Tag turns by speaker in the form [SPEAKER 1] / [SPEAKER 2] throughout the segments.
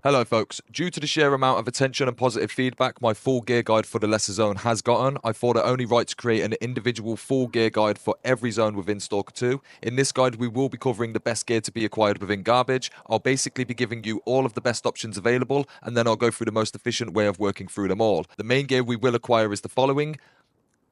[SPEAKER 1] Hello folks, due to the sheer amount of attention and positive feedback my full gear guide for the lesser zone has gotten, I thought it only right to create an individual full gear guide for every zone within Stalker 2. In this guide we will be covering the best gear to be acquired within Garbage. I'll basically be giving you all of the best options available, and then I'll go through the most efficient way of working through them all. The main gear we will acquire is the following: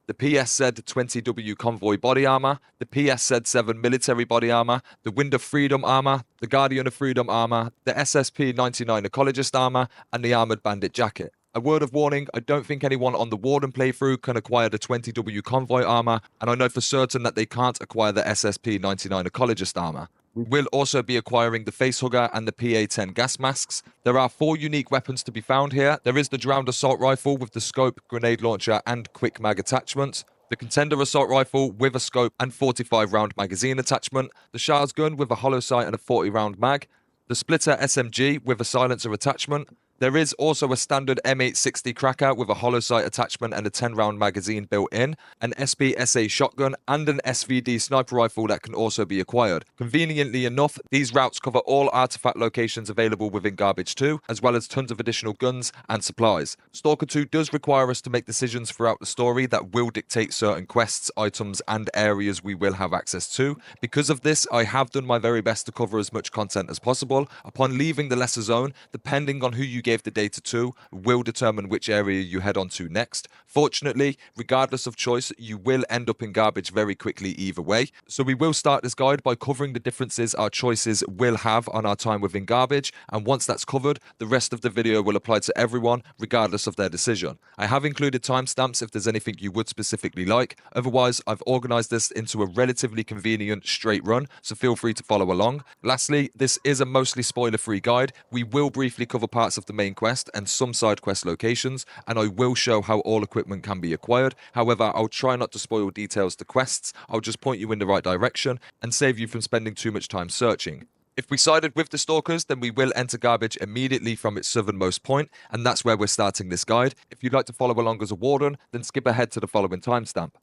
[SPEAKER 1] the PSZ-20W Convoy Body Armor, the PSZ-7 Military Body Armor, the Wind of Freedom Armor, the Guardian of Freedom Armor, the SSP-99 Ecologist Armor, and the Armored Bandit Jacket. A word of warning, I don't think anyone on the Warden playthrough can acquire the 20W Convoy Armor, and I know for certain that they can't acquire the SSP-99 Ecologist Armor. We will also be acquiring the Facehugger and the PA-10 gas masks. There are 4 unique weapons to be found here. There is the Drowned Assault Rifle with the scope, grenade launcher, and quick mag attachment. The Contender Assault Rifle with a scope and 45-round magazine attachment. The Shah's gun with a hollow sight and a 40-round mag. The Splitter SMG with a silencer attachment. There is also a standard M860 Cracker with a hollow sight attachment and a 10-round magazine built in, an SPSA Shotgun, and an SVD Sniper Rifle that can also be acquired. Conveniently enough, these routes cover all artifact locations available within Garbage 2, as well as tons of additional guns and supplies. Stalker 2 does require us to make decisions throughout the story that will dictate certain quests, items, and areas we will have access to. Because of this, I have done my very best to cover as much content as possible. Upon leaving the lesser zone, depending on who you gave the data to will determine which area you head on to next. Fortunately, regardless of choice, you will end up in Garbage very quickly either way. So we will start this guide by covering the differences our choices will have on our time within Garbage, and once that's covered, the rest of the video will apply to everyone regardless of their decision. I have included timestamps if there's anything you would specifically like. Otherwise, I've organized this into a relatively convenient straight run, so feel free to follow along. Lastly, this is a mostly spoiler-free guide. We will briefly cover parts of the main quest and some side quest locations, and I will show how all equipment can be acquired. However, I'll try not to spoil details to quests. I'll just point you in the right direction and save you from spending too much time searching. If we sided with the Stalkers, then we will enter Garbage immediately from its southernmost point, and that's where we're starting this guide. If you'd like to follow along as a Warden, then skip ahead to the following timestamp.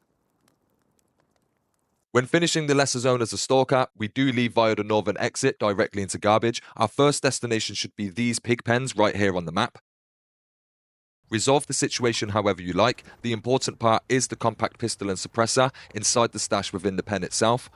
[SPEAKER 1] When finishing the lesser zone as a Stalker, we do leave via the northern exit directly into Garbage. Our first destination should be these pig pens right here on the map. Resolve the situation however you like. The important part is the compact pistol and suppressor inside the stash within the pen itself.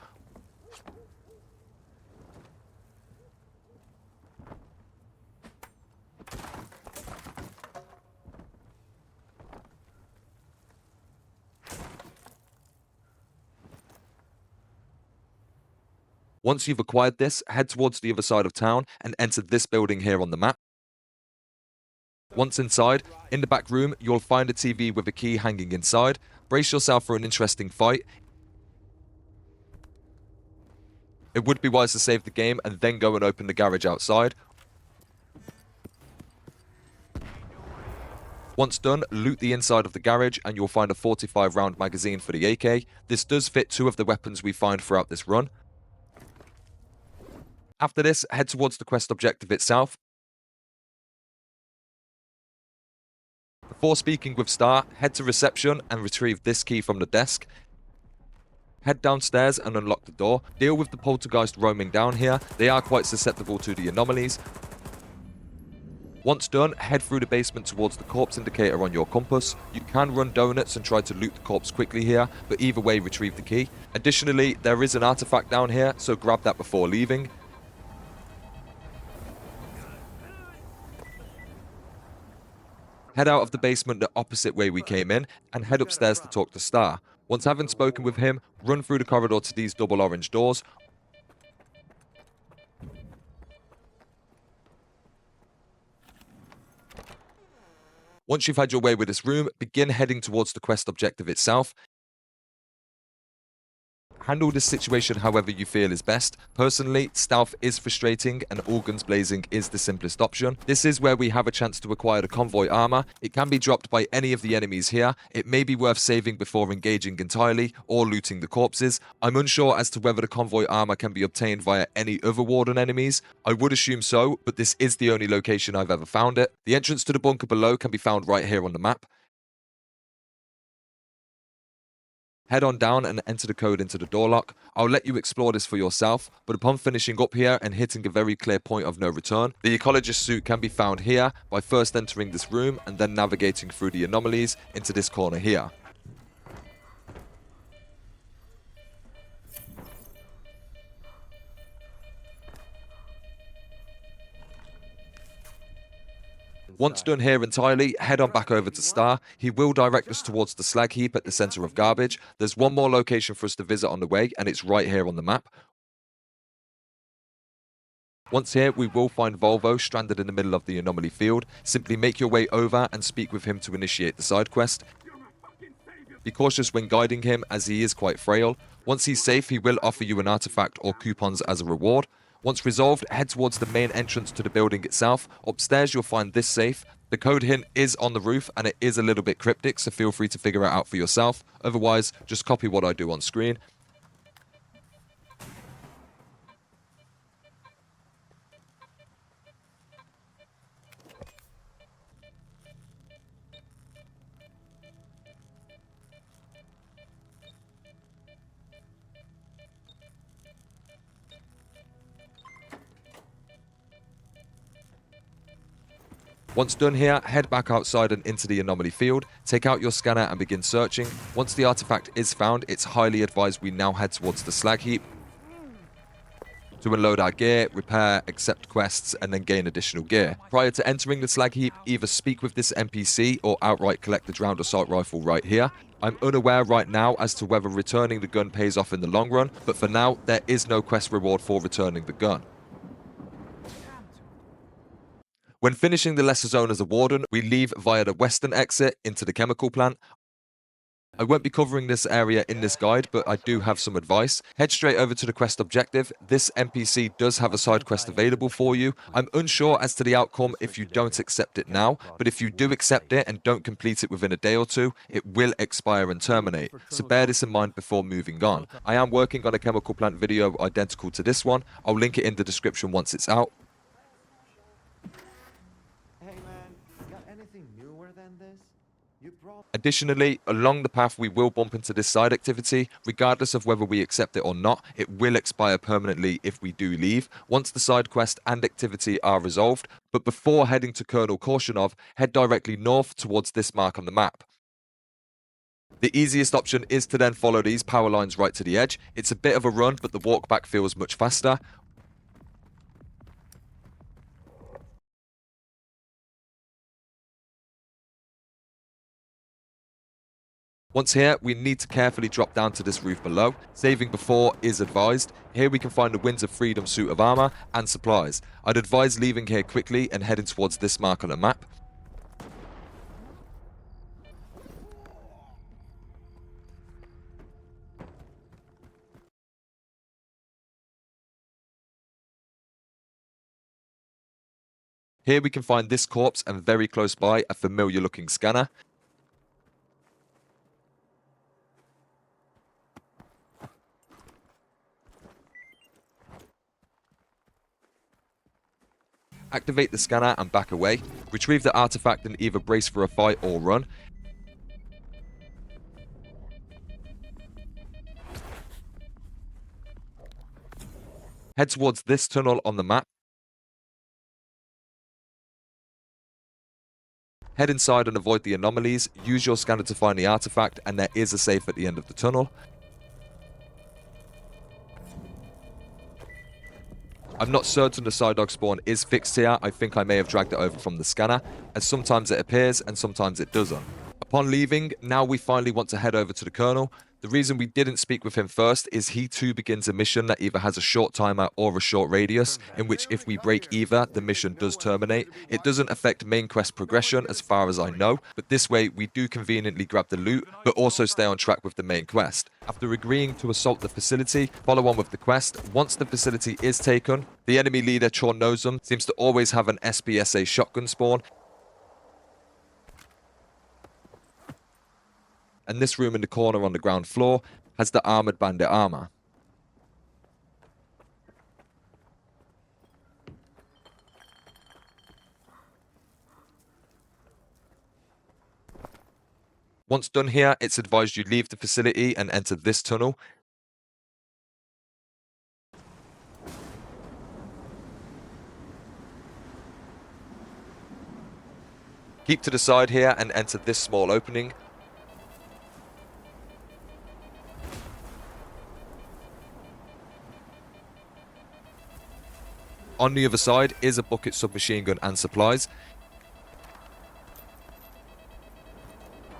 [SPEAKER 1] Once you've acquired this, head towards the other side of town and enter this building here on the map. Once inside, in the back room, you'll find a TV with a key hanging inside. Brace yourself for an interesting fight. It would be wise to save the game and then go and open the garage outside. Once done, loot the inside of the garage and you'll find a 45-round magazine for the AK. This does fit 2 of the weapons we find throughout this run. After this, head towards the quest objective itself. Before speaking with Star, head to reception and retrieve this key from the desk. Head downstairs and unlock the door. Deal with the poltergeist roaming down here. They are quite susceptible to the anomalies. Once done, head through the basement towards the corpse indicator on your compass. You can run donuts and try to loot the corpse quickly here, but either way retrieve the key. Additionally, there is an artifact down here, so grab that before leaving. Head out of the basement the opposite way we came in, and head upstairs to talk to Star. Once having spoken with him, run through the corridor to these double orange doors. Once you've had your way with this room, begin heading towards the quest objective itself. Handle this situation however you feel is best. Personally, stealth is frustrating and all guns blazing is the simplest option. This is where we have a chance to acquire the Convoy Armor. It can be dropped by any of the enemies here. It may be worth saving before engaging entirely or looting the corpses. I'm unsure as to whether the Convoy Armor can be obtained via any other Warden enemies. I would assume so, but this is the only location I've ever found it. The entrance to the bunker below can be found right here on the map. Head on down and enter the code into the door lock. I'll let you explore this for yourself, but upon finishing up here and hitting a very clear point of no return, the Ecologist Suit can be found here by first entering this room and then navigating through the anomalies into this corner here. Once done here entirely, head on back over to Star. He will direct us towards the slag heap at the center of garbage. There's one more location for us to visit on the way, and it's right here on the map. Once here, we will find Volvo stranded in the middle of the anomaly field. Simply make your way over and speak with him to initiate the side quest. Be cautious when guiding him, as he is quite frail. Once he's safe, he will offer you an artifact or coupons as a reward. Once resolved, head towards the main entrance to the building itself. Upstairs, you'll find this safe. The code hint is on the roof, and it is a little bit cryptic, so feel free to figure it out for yourself. Otherwise, just copy what I do on screen. Once done here, head back outside and into the anomaly field, take out your scanner and begin searching. Once the artifact is found, it's highly advised we now head towards the slag heap to unload our gear, repair, accept quests, and then gain additional gear. Prior to entering the slag heap, either speak with this NPC or outright collect the drowned assault rifle right here. I'm unaware right now as to whether returning the gun pays off in the long run, but for now, there is no quest reward for returning the gun. When finishing the lesser zone as a warden, we leave via the western exit into the chemical plant. I won't be covering this area in this guide, but I do have some advice. Head straight over to the quest objective. This NPC does have a side quest available for you. I'm unsure as to the outcome if you don't accept it now, but if you do accept it and don't complete it within a day or two, it will expire and terminate. So bear this in mind before moving on. I am working on a chemical plant video identical to this one. I'll link it in the description once it's out. Additionally, along the path we will bump into this side activity. Regardless of whether we accept it or not, it will expire permanently if we do leave, once the side quest and activity are resolved. But before heading to Colonel Korshunov, head directly north towards this mark on the map. The easiest option is to then follow these power lines right to the edge. It's a bit of a run, but the walk back feels much faster. Once here, we need to carefully drop down to this roof below. Saving before is advised. Here we can find the Winds of Freedom suit of armor and supplies. I'd advise leaving here quickly and heading towards this mark on the map. Here we can find this corpse and very close by a familiar looking scanner. Activate the scanner and back away. Retrieve the artifact and either brace for a fight or run. Head towards this tunnel on the map. Head inside and avoid the anomalies. Use your scanner to find the artifact, and there is a safe at the end of the tunnel. I'm not certain the side dog spawn is fixed here. I think I may have dragged it over from the scanner, as sometimes it appears and sometimes it doesn't. Upon leaving, now we finally want to head over to the Colonel. The reason we didn't speak with him first is he too begins a mission that either has a short timer or a short radius, in which if we break either, the mission does terminate. It doesn't affect main quest progression as far as I know, but this way we do conveniently grab the loot, but also stay on track with the main quest. After agreeing to assault the facility, follow on with the quest. Once the facility is taken, the enemy leader, Chornozum, seems to always have an SPSA Shotgun spawn, and this room in the corner on the ground floor has the armored Bandit armor. Once done here, it's advised you leave the facility and enter this tunnel. Keep to the side here and enter this small opening. On the other side is a bucket submachine gun and supplies.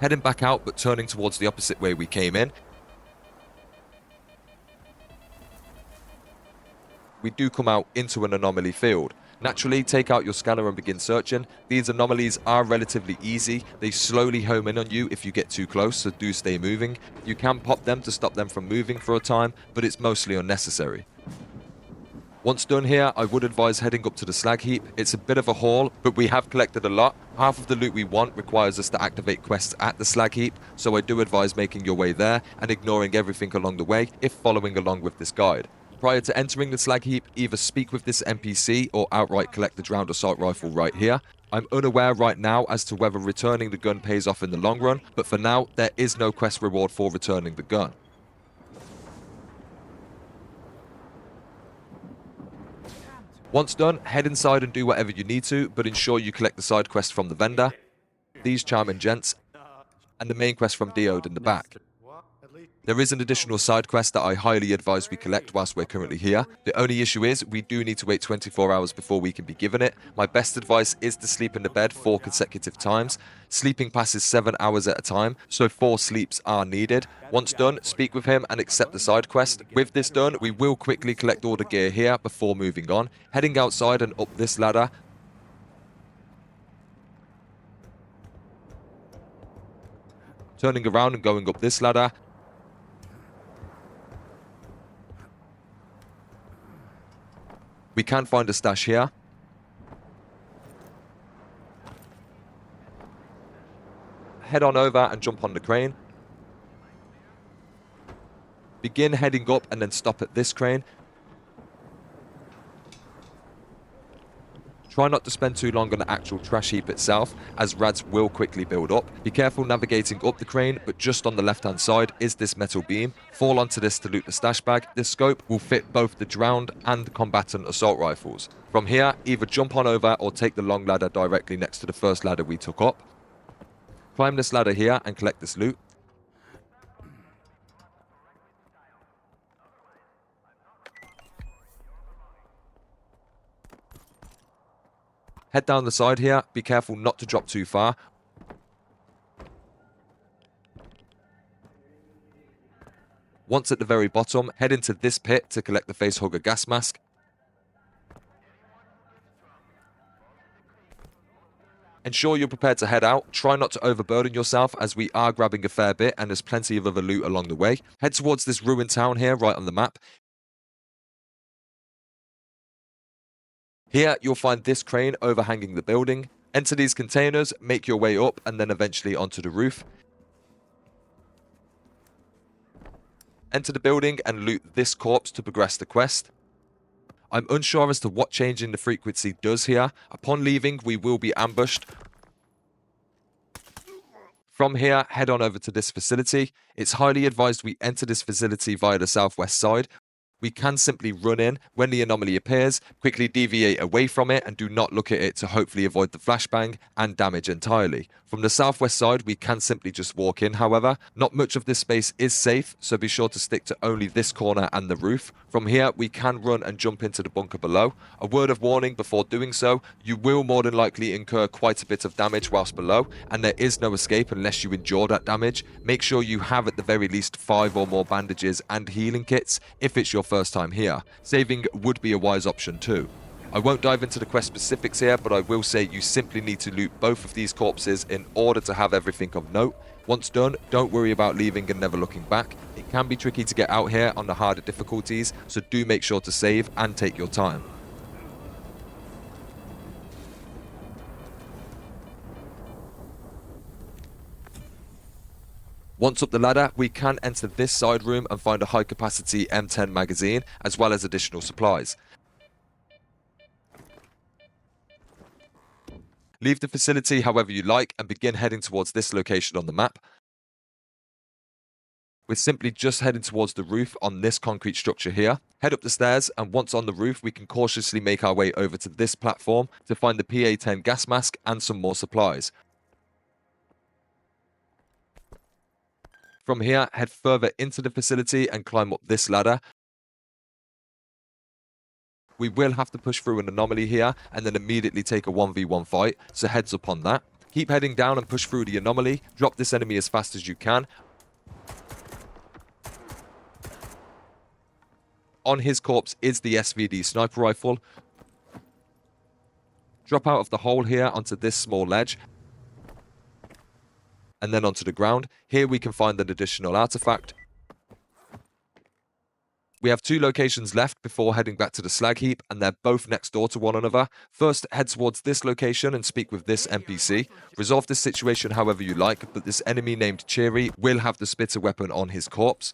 [SPEAKER 1] Heading back out but turning towards the opposite way we came in. We do come out into an anomaly field. Naturally, take out your scanner and begin searching. These anomalies are relatively easy. They slowly home in on you if you get too close, so do stay moving. You can pop them to stop them from moving for a time, but it's mostly unnecessary. Once done here, I would advise heading up to the slag heap. It's a bit of a haul, but we have collected a lot. Half of the loot we want requires us to activate quests at the slag heap, so I do advise making your way there and ignoring everything along the way if following along with this guide. Prior to entering the slag heap, either speak with this NPC or outright collect the drowned assault rifle right here. I'm unaware right now as to whether returning the gun pays off in the long run, but for now, there is no quest reward for returning the gun. Once done, head inside and do whatever you need to, but ensure you collect the side quest from the vendor, these charming gents, and the main quest from Diode in the back. There is an additional side quest that I highly advise we collect whilst we're currently here. The only issue is we do need to wait 24 hours before we can be given it. My best advice is to sleep in the bed 4 consecutive times. Sleeping passes 7 hours at a time, so 4 sleeps are needed. Once done, speak with him and accept the side quest. With this done, we will quickly collect all the gear here before moving on. Heading outside and up this ladder. Turning around and going up this ladder. We can find a stash here. Head on over and jump on the crane. Begin heading up and then stop at this crane. Try not to spend too long on the actual trash heap itself, as rads will quickly build up. Be careful navigating up the crane, but just on the left-hand side is this metal beam. Fall onto this to loot the stash bag. This scope will fit both the drowned and combatant assault rifles. From here, either jump on over or take the long ladder directly next to the first ladder we took up. Climb this ladder here and collect this loot. Head down the side here, be careful not to drop too far. Once at the very bottom, head into this pit to collect the Facehugger gas mask. Ensure you're prepared to head out. Try not to overburden yourself as we are grabbing a fair bit and there's plenty of other loot along the way. Head towards this ruined town here right on the map. Here, you'll find this crane overhanging the building. Enter these containers, make your way up, and then eventually onto the roof. Enter the building and loot this corpse to progress the quest. I'm unsure as to what changing the frequency does here. Upon leaving, we will be ambushed. From here, head on over to this facility. It's highly advised we enter this facility via the southwest side. We can simply run in when the anomaly appears, quickly deviate away from it and do not look at it to hopefully avoid the flashbang and damage entirely. From the southwest side, we can simply just walk in, however. Not much of this space is safe, so be sure to stick to only this corner and the roof. From here, we can run and jump into the bunker below. A word of warning before doing so, you will more than likely incur quite a bit of damage whilst below, and there is no escape unless you endure that damage. Make sure you have at the very least 5 or more bandages and healing kits if it's your first time here. Saving would be a wise option too. I won't dive into the quest specifics here, but I will say you simply need to loot both of these corpses in order to have everything of note. Once done, don't worry about leaving and never looking back. It can be tricky to get out here on the harder difficulties, so do make sure to save and take your time. Once up the ladder, we can enter this side room and find a high-capacity M10 magazine, as well as additional supplies. Leave the facility however you like and begin heading towards this location on the map. We're simply just heading towards the roof on this concrete structure here. Head up the stairs, and once on the roof, we can cautiously make our way over to this platform to find the PA-10 gas mask and some more supplies. From here, head further into the facility and climb up this ladder. We will have to push through an anomaly here and then immediately take a 1v1 fight, so heads up on that. Keep heading down and push through the anomaly. Drop this enemy as fast as you can. On his corpse is the SVD sniper rifle. Drop out of the hole here onto this small ledge, and then onto the ground. Here we can find an additional artifact. We have 2 locations left before heading back to the slag heap, and they're both next door to one another. First, head towards this location and speak with this NPC. Resolve this situation however you like, but this enemy named Cheery will have the spitter weapon on his corpse.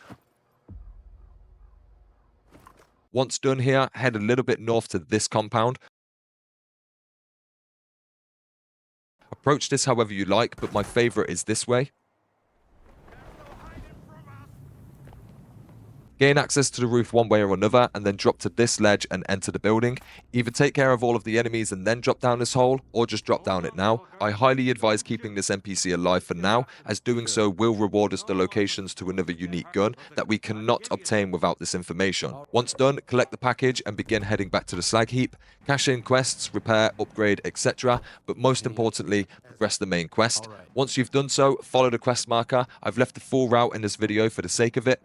[SPEAKER 1] Once done here, head a little bit north to this compound. Approach this however you like, but my favourite is this way. Gain access to the roof one way or another, and then drop to this ledge and enter the building. Either take care of all of the enemies and then drop down this hole, or just drop down it now. I highly advise keeping this NPC alive for now, as doing so will reward us the locations to another unique gun that we cannot obtain without this information. Once done, collect the package and begin heading back to the slag heap. Cash in quests, repair, upgrade, etc. But most importantly, progress the main quest. Once you've done so, follow the quest marker. I've left the full route in this video for the sake of it.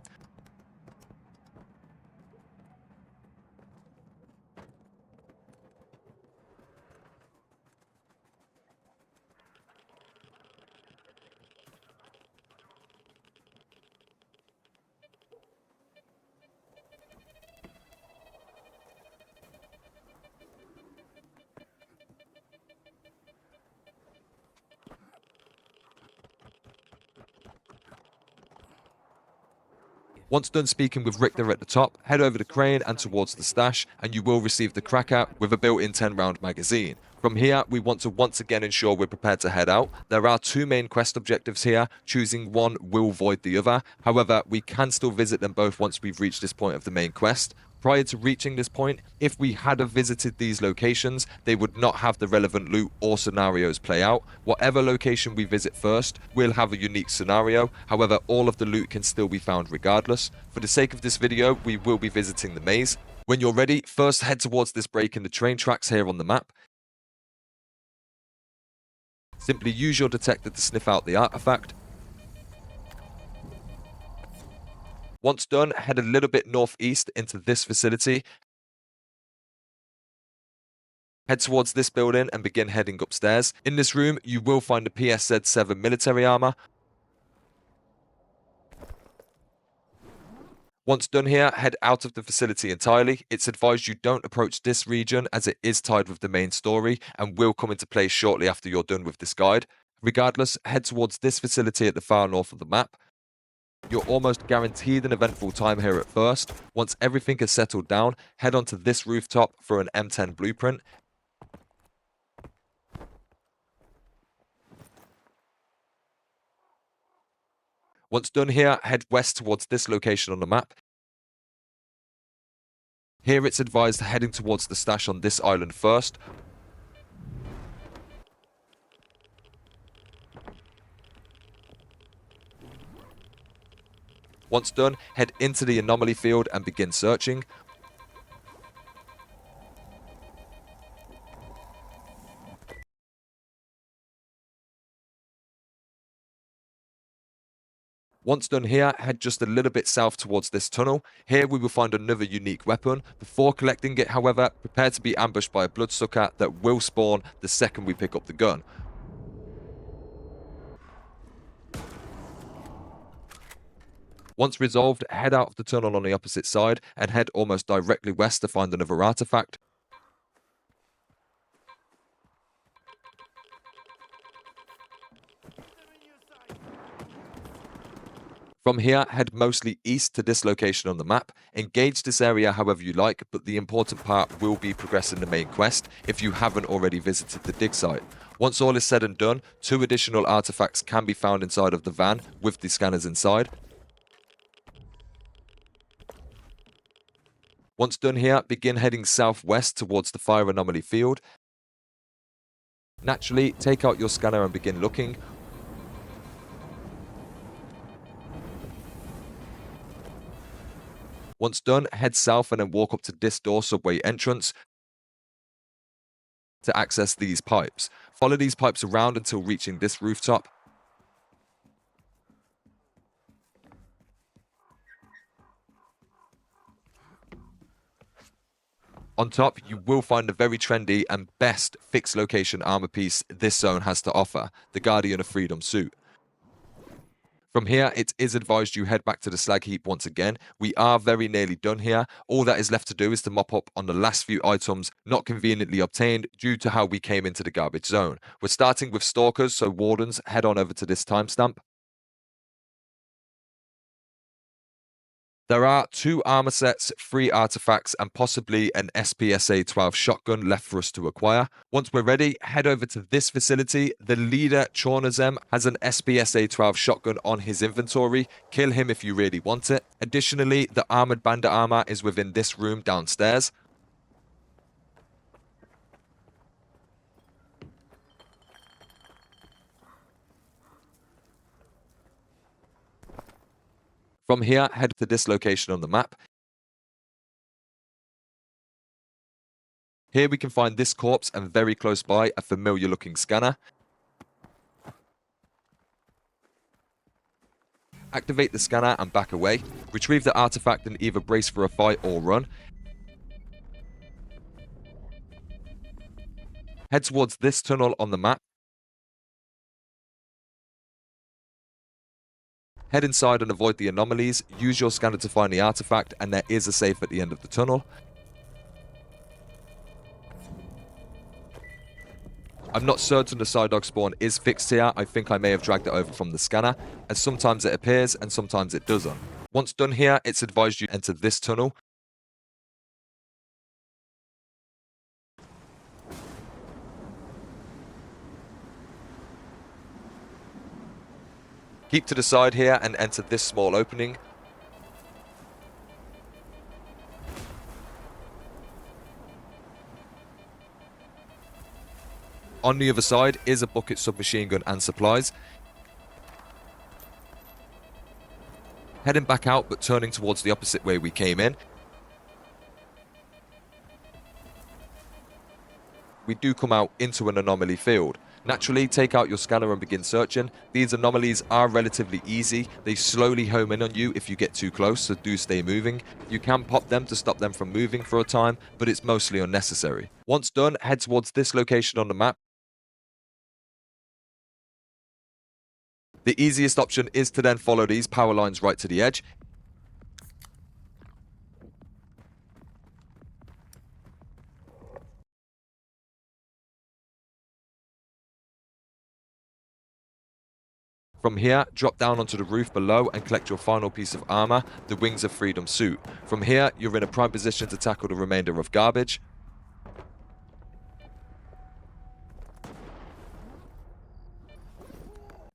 [SPEAKER 1] Once done speaking with Richter at the top, head over the crane and towards the stash, and you will receive the Cracker with a built-in 10-round magazine. From here, we want to once again ensure we're prepared to head out. There are 2 main quest objectives here. Choosing one will void the other. However, we can still visit them both once we've reached this point of the main quest. Prior to reaching this point, if we had have visited these locations, they would not have the relevant loot or scenarios play out. Whatever location we visit first will have a unique scenario. However, all of the loot can still be found regardless. For the sake of this video, we will be visiting the maze. When you're ready, first head towards this break in the train tracks here on the map. Simply use your detector to sniff out the artifact. Once done, head a little bit northeast into this facility. Head towards this building and begin heading upstairs. In this room, you will find the PSZ-7 military armor. Once done here, head out of the facility entirely. It's advised you don't approach this region as it is tied with the main story and will come into play shortly after you're done with this guide. Regardless, head towards this facility at the far north of the map. You're almost guaranteed an eventful time here at first. Once everything is settled down, head onto this rooftop for an M10 blueprint. Once done here, head west towards this location on the map. Here it's advised heading towards the stash on this island first. Once done, head into the anomaly field and begin searching. Once done here, head just a little bit south towards this tunnel. Here we will find another unique weapon. Before collecting it, however, prepare to be ambushed by a bloodsucker that will spawn the second we pick up the gun. Once resolved, head out of the tunnel on the opposite side and head almost directly west to find another artifact. From here, head mostly east to this location on the map. Engage this area however you like, but the important part will be progressing the main quest if you haven't already visited the dig site. Once all is said and done, 2 additional artifacts can be found inside of the van with the scanners inside. Once done here, begin heading southwest towards the fire anomaly field. Naturally, take out your scanner and begin looking. Once done, head south and then walk up to this door subway entrance to access these pipes. Follow these pipes around until reaching this rooftop. On top, you will find the very trendy and best fixed location armor piece this zone has to offer, the Guardian of Freedom suit. From here, it is advised you head back to the slag heap once again. We are very nearly done here. All that is left to do is to mop up on the last few items not conveniently obtained due to how we came into the garbage zone. We're starting with Stalkers, so Wardens, head on over to this timestamp. There are 2 armor sets, 3 artifacts, and possibly an SPSA 12 shotgun left for us to acquire. Once we're ready, head over to this facility. The leader, Chornazem, has an SPSA 12 shotgun on his inventory. Kill him if you really want it. Additionally, the armored Bandit armor is within this room downstairs. From here, head to this location on the map. Here we can find this corpse and very close by a familiar looking scanner. Activate the scanner and back away. Retrieve the artifact and either brace for a fight or run. Head towards this tunnel on the map. Head inside and avoid the anomalies. Use your scanner to find the artifact, and there is a safe at the end of the tunnel. I'm not certain the side dog spawn is fixed here. I think I may have dragged it over from the scanner, as sometimes it appears and sometimes it doesn't. Once done here, it's advised you enter this tunnel. Keep to the side here and enter this small opening. On the other side is a bucket submachine gun and supplies. Heading back out but turning towards the opposite way we came in. We do come out into an anomaly field. Naturally, take out your scanner and begin searching. These anomalies are relatively easy. They slowly home in on you if you get too close, so do stay moving. You can pop them to stop them from moving for a time, but it's mostly unnecessary. Once done, head towards this location on the map. The easiest option is to then follow these power lines right to the edge. From here, drop down onto the roof below and collect your final piece of armor, the Wings of Freedom suit. From here, you're in a prime position to tackle the remainder of garbage.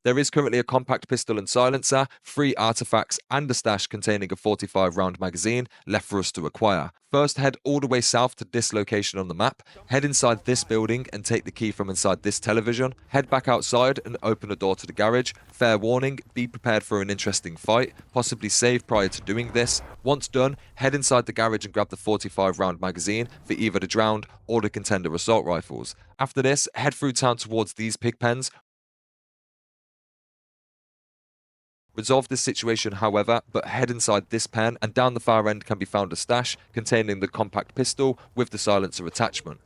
[SPEAKER 1] There is currently a compact pistol and silencer, 3 artifacts, and a stash containing a 45-round magazine left for us to acquire. First, head all the way south to this location on the map. Head inside this building and take the key from inside this television. Head back outside and open the door to the garage. Fair warning, be prepared for an interesting fight, possibly save prior to doing this. Once done, head inside the garage and grab the 45-round magazine for either the Drowned or the Contender assault rifles. After this, head through town towards these pig pens. Resolve this situation, however, but head inside this pen and down the far end can be found a stash containing the compact pistol with the silencer attachment.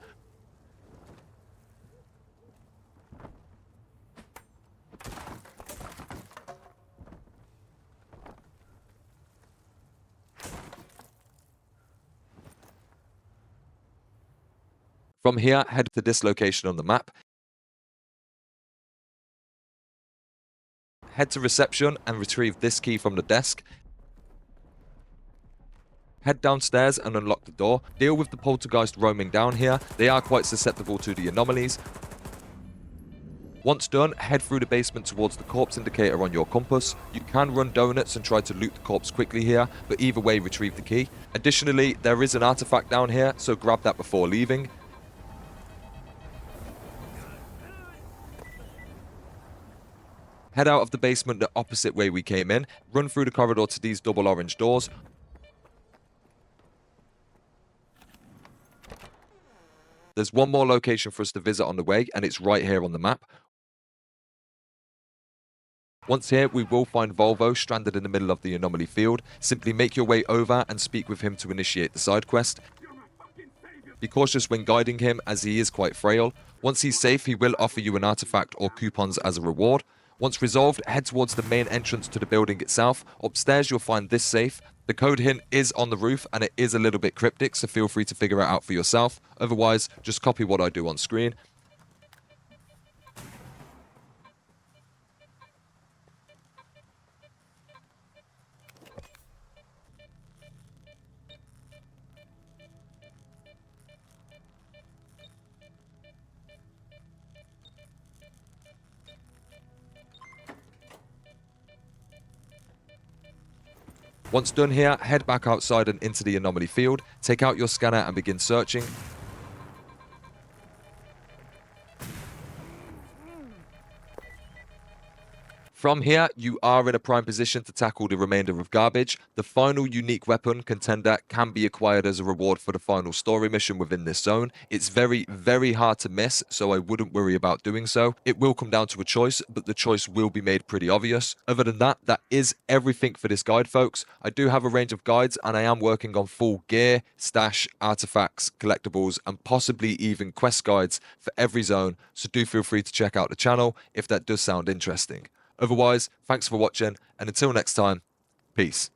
[SPEAKER 1] From here, head to this location on the map. Head to reception and retrieve this key from the desk. Head downstairs and unlock the door. Deal with the poltergeist roaming down here. They are quite susceptible to the anomalies. Once done, head through the basement towards the corpse indicator on your compass. You can run donuts and try to loot the corpse quickly here, but either way retrieve the key. Additionally, there is an artifact down here, so grab that before leaving. Head out of the basement the opposite way we came in, run through the corridor to these double orange doors. There's one more location for us to visit on the way, and it's right here on the map. Once here, we will find Volvo stranded in the middle of the anomaly field. Simply make your way over and speak with him to initiate the side quest. Be cautious when guiding him, as he is quite frail. Once he's safe, he will offer you an artifact or coupons as a reward. Once resolved, head towards the main entrance to the building itself. Upstairs, you'll find this safe. The code hint is on the roof, and it is a little bit cryptic, so feel free to figure it out for yourself. Otherwise, just copy what I do on screen. Once done here, head back outside and into the anomaly field. Take out your scanner and begin searching. From here, you are in a prime position to tackle the remainder of garbage. The final unique weapon contender can be acquired as a reward for the final story mission within this zone. It's very, very hard to miss, so I wouldn't worry about doing so. It will come down to a choice, but the choice will be made pretty obvious. Other than that, that is everything for this guide, folks. I do have a range of guides, and I am working on full gear, stash, artifacts, collectibles, and possibly even quest guides for every zone, so do feel free to check out the channel if that does sound interesting. Otherwise, thanks for watching, and until next time, peace.